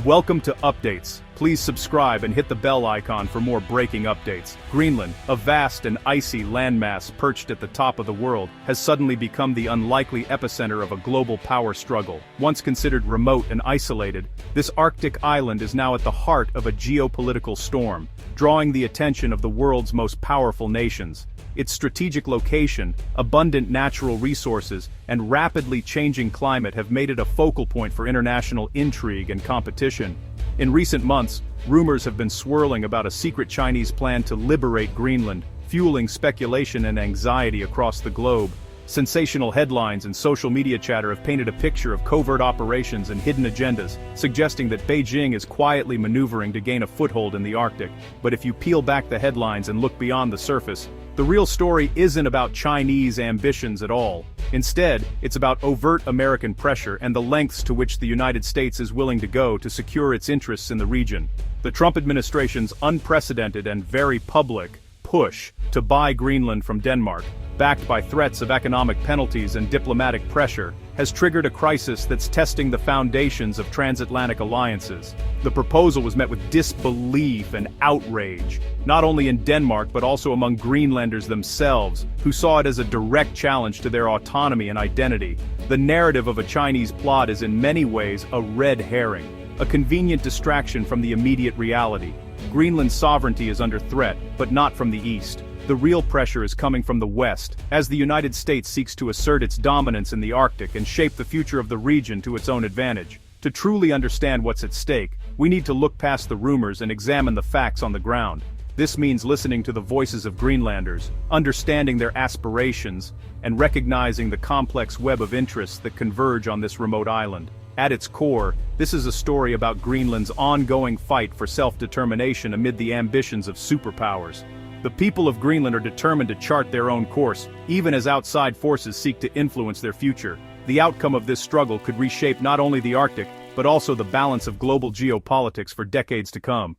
Welcome to Updates. Please subscribe and hit the bell icon for more breaking updates. Greenland, a vast and icy landmass perched at the top of the world, has suddenly become the unlikely epicenter of a global power struggle. Once considered remote and isolated, this Arctic island is now at the heart of a geopolitical storm, drawing the attention of the world's most powerful nations. Its strategic location, abundant natural resources, and rapidly changing climate have made it a focal point for international intrigue and competition. In recent months, rumors have been swirling about a secret Chinese plan to liberate Greenland, fueling speculation and anxiety across the globe. Sensational headlines and social media chatter have painted a picture of covert operations and hidden agendas, suggesting that Beijing is quietly maneuvering to gain a foothold in the Arctic. But if you peel back the headlines and look beyond the surface, the real story isn't about Chinese ambitions at all. Instead, it's about overt American pressure and the lengths to which the United States is willing to go to secure its interests in the region. The Trump administration's unprecedented and very public push to buy Greenland from Denmark, backed by threats of economic penalties and diplomatic pressure, has triggered a crisis that's testing the foundations of transatlantic alliances. The proposal was met with disbelief and outrage, not only in Denmark but also among Greenlanders themselves, who saw it as a direct challenge to their autonomy and identity. The narrative of a Chinese plot is in many ways a red herring, a convenient distraction from the immediate reality. Greenland's sovereignty is under threat, but not from the east. The real pressure is coming from the West, as the United States seeks to assert its dominance in the Arctic and shape the future of the region to its own advantage. To truly understand what's at stake, we need to look past the rumors and examine the facts on the ground. This means listening to the voices of Greenlanders, understanding their aspirations, and recognizing the complex web of interests that converge on this remote island. At its core, this is a story about Greenland's ongoing fight for self-determination amid the ambitions of superpowers. The people of Greenland are determined to chart their own course, even as outside forces seek to influence their future. The outcome of this struggle could reshape not only the Arctic, but also the balance of global geopolitics for decades to come.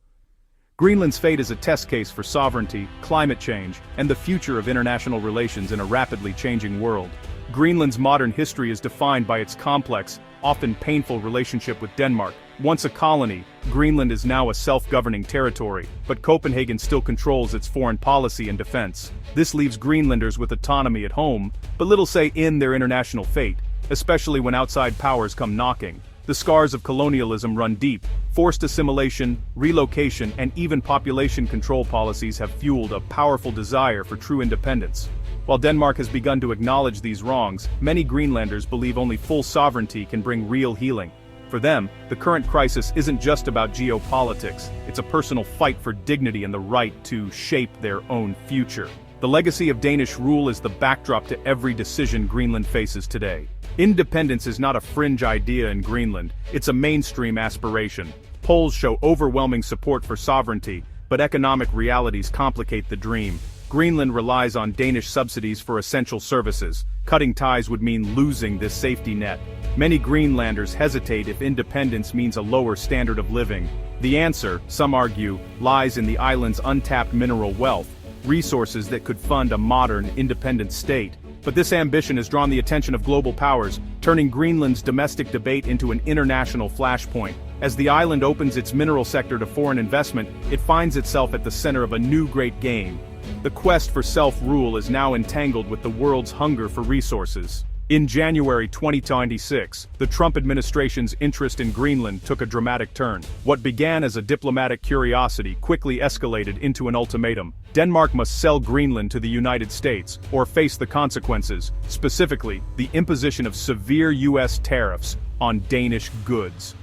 Greenland's fate is a test case for sovereignty, climate change, and the future of international relations in a rapidly changing world. Greenland's modern history is defined by its complex, often painful relationship with Denmark. Once a colony, Greenland is now a self-governing territory, but Copenhagen still controls its foreign policy and defense. This leaves Greenlanders with autonomy at home, but little say in their international fate, especially when outside powers come knocking. The scars of colonialism run deep. Forced assimilation, relocation, and even population control policies have fueled a powerful desire for true independence. While Denmark has begun to acknowledge these wrongs, many Greenlanders believe only full sovereignty can bring real healing. For them, the current crisis isn't just about geopolitics, it's a personal fight for dignity and the right to shape their own future. The legacy of Danish rule is the backdrop to every decision Greenland faces today. Independence is not a fringe idea in Greenland, it's a mainstream aspiration. Polls show overwhelming support for sovereignty, but economic realities complicate the dream. Greenland relies on Danish subsidies for essential services. Cutting ties would mean losing this safety net. Many Greenlanders hesitate if independence means a lower standard of living. The answer, some argue, lies in the island's untapped mineral wealth, resources that could fund a modern, independent state. But this ambition has drawn the attention of global powers, turning Greenland's domestic debate into an international flashpoint. As the island opens its mineral sector to foreign investment, it finds itself at the center of a new great game. The quest for self-rule is now entangled with the world's hunger for resources. In January 2026, the Trump administration's interest in Greenland took a dramatic turn. What began as a diplomatic curiosity quickly escalated into an ultimatum. Denmark must sell Greenland to the United States, or face the consequences, specifically, the imposition of severe U.S. tariffs on Danish goods.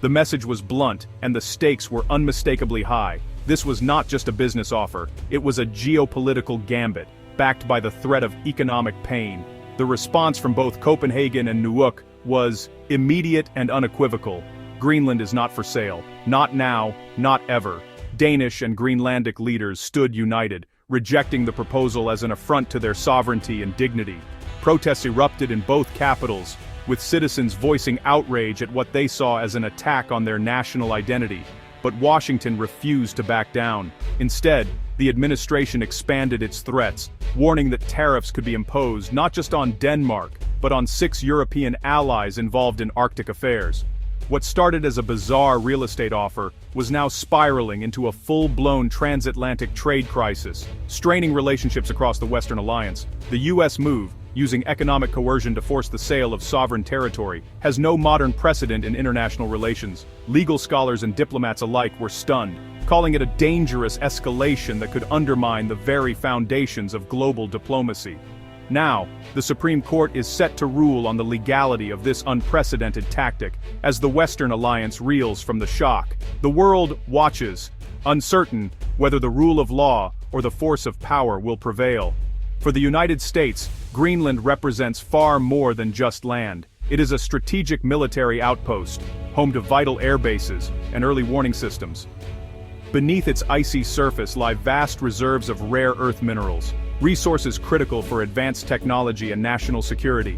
The message was blunt, and the stakes were unmistakably high. This was not just a business offer, it was a geopolitical gambit, backed by the threat of economic pain. The response from both Copenhagen and Nuuk was immediate and unequivocal. Greenland is not for sale. Not now, not ever. Danish and Greenlandic leaders stood united, rejecting the proposal as an affront to their sovereignty and dignity. Protests erupted in both capitals, with citizens voicing outrage at what they saw as an attack on their national identity. But Washington refused to back down. Instead, the administration expanded its threats, warning that tariffs could be imposed not just on Denmark, but on 6 European allies involved in Arctic affairs. What started as a bizarre real estate offer was now spiraling into a full-blown transatlantic trade crisis, straining relationships across the Western Alliance. The U.S. move, using economic coercion to force the sale of sovereign territory, has no modern precedent in international relations. Legal scholars and diplomats alike were stunned, calling it a dangerous escalation that could undermine the very foundations of global diplomacy. Now, the Supreme Court is set to rule on the legality of this unprecedented tactic, as the Western Alliance reels from the shock. The world watches, uncertain whether the rule of law or the force of power will prevail. For the United States, Greenland represents far more than just land. It is a strategic military outpost, home to vital air bases and early warning systems. Beneath its icy surface lie vast reserves of rare earth minerals, resources critical for advanced technology and national security.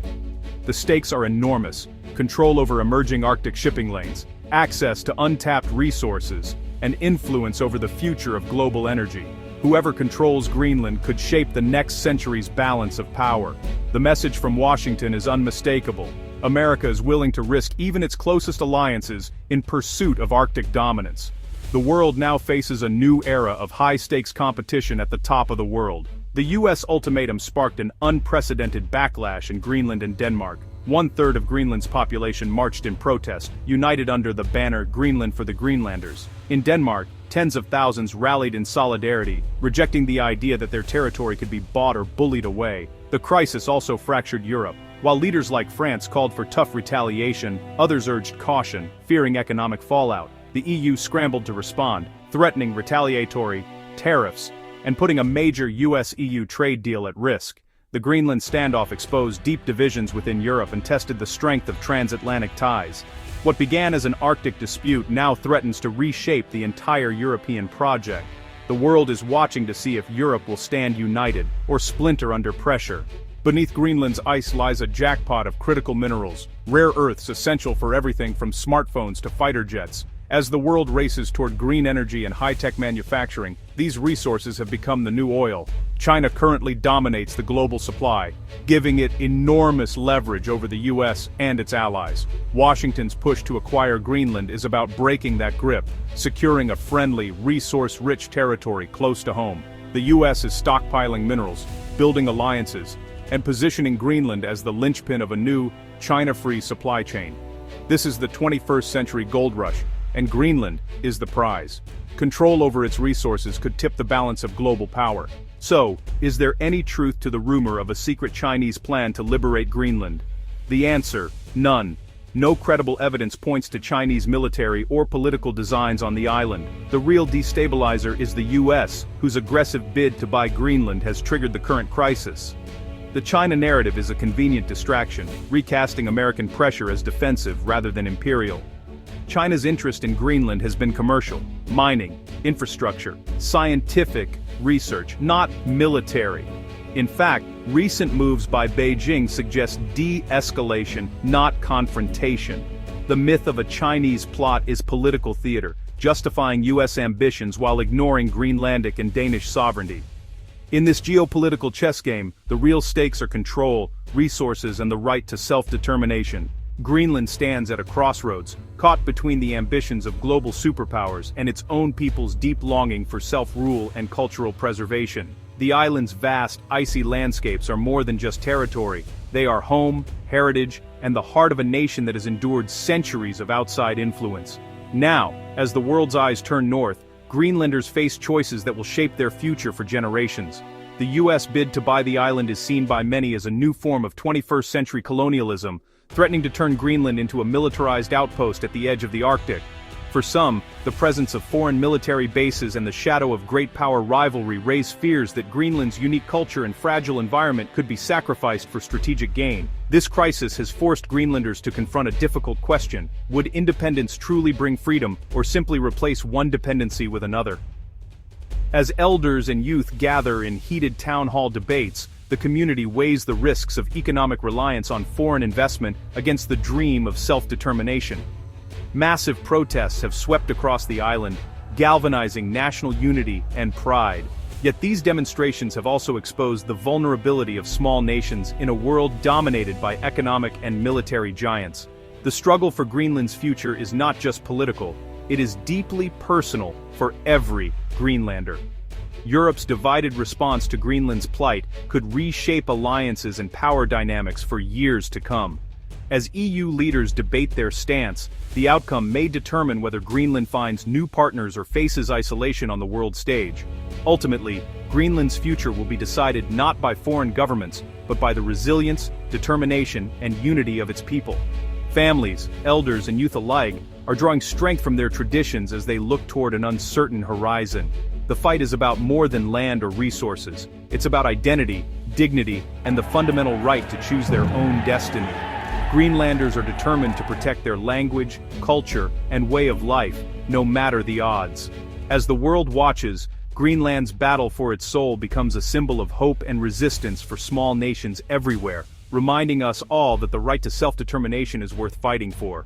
The stakes are enormous: control over emerging Arctic shipping lanes, access to untapped resources, and influence over the future of global energy. Whoever controls Greenland could shape the next century's balance of power. The message from Washington is unmistakable. America is willing to risk even its closest alliances in pursuit of Arctic dominance. The world now faces a new era of high-stakes competition at the top of the world. The U.S. ultimatum sparked an unprecedented backlash in Greenland and Denmark. One-third of Greenland's population marched in protest, united under the banner "Greenland for the Greenlanders." In Denmark, tens of thousands rallied in solidarity, rejecting the idea that their territory could be bought or bullied away. The crisis also fractured Europe. While leaders like France called for tough retaliation, others urged caution, fearing economic fallout. The EU scrambled to respond, threatening retaliatory tariffs and putting a major US-EU trade deal at risk. The Greenland standoff exposed deep divisions within Europe and tested the strength of transatlantic ties. What began as an Arctic dispute now threatens to reshape the entire European project. The world is watching to see if Europe will stand united or splinter under pressure. Beneath Greenland's ice lies a jackpot of critical minerals, rare earths essential for everything from smartphones to fighter jets. As the world races toward green energy and high-tech manufacturing, these resources have become the new oil. China currently dominates the global supply, giving it enormous leverage over the US and its allies. Washington's push to acquire Greenland is about breaking that grip, securing a friendly, resource-rich territory close to home. The US is stockpiling minerals, building alliances, and positioning Greenland as the linchpin of a new, China-free supply chain. This is the 21st century gold rush, and Greenland is the prize. Control over its resources could tip the balance of global power. So, is there any truth to the rumor of a secret Chinese plan to liberate Greenland? The answer: none. No credible evidence points to Chinese military or political designs on the island. The real destabilizer is the US, whose aggressive bid to buy Greenland has triggered the current crisis. The China narrative is a convenient distraction, recasting American pressure as defensive rather than imperial. China's interest in Greenland has been commercial, mining, infrastructure, scientific research, not military. In fact, recent moves by Beijing suggest de-escalation, not confrontation. The myth of a Chinese plot is political theater, justifying US ambitions while ignoring Greenlandic and Danish sovereignty. In this geopolitical chess game, the real stakes are control, resources, and the right to self-determination. Greenland stands at a crossroads, caught between the ambitions of global superpowers and its own people's deep longing for self-rule and cultural preservation. The island's vast, icy landscapes are more than just territory. They are home, heritage, and the heart of a nation that has endured centuries of outside influence. Now, as the world's eyes turn north, Greenlanders face choices that will shape their future for generations. The US bid to buy the island is seen by many as a new form of 21st century colonialism, threatening to turn Greenland into a militarized outpost at the edge of the Arctic. For some, the presence of foreign military bases and the shadow of great power rivalry raise fears that Greenland's unique culture and fragile environment could be sacrificed for strategic gain. This crisis has forced Greenlanders to confront a difficult question: would independence truly bring freedom, or simply replace one dependency with another? As elders and youth gather in heated town hall debates, the community weighs the risks of economic reliance on foreign investment against the dream of self-determination. Massive protests have swept across the island, galvanizing national unity and pride. Yet these demonstrations have also exposed the vulnerability of small nations in a world dominated by economic and military giants. The struggle for Greenland's future is not just political, it is deeply personal for every Greenlander. Europe's divided response to Greenland's plight could reshape alliances and power dynamics for years to come. As EU leaders debate their stance, the outcome may determine whether Greenland finds new partners or faces isolation on the world stage. Ultimately, Greenland's future will be decided not by foreign governments, but by the resilience, determination, and unity of its people. Families, elders, and youth alike are drawing strength from their traditions as they look toward an uncertain horizon. The fight is about more than land or resources. It's about identity, dignity, and the fundamental right to choose their own destiny. Greenlanders are determined to protect their language, culture, and way of life, no matter the odds. As the world watches, Greenland's battle for its soul becomes a symbol of hope and resistance for small nations everywhere, reminding us all that the right to self-determination is worth fighting for.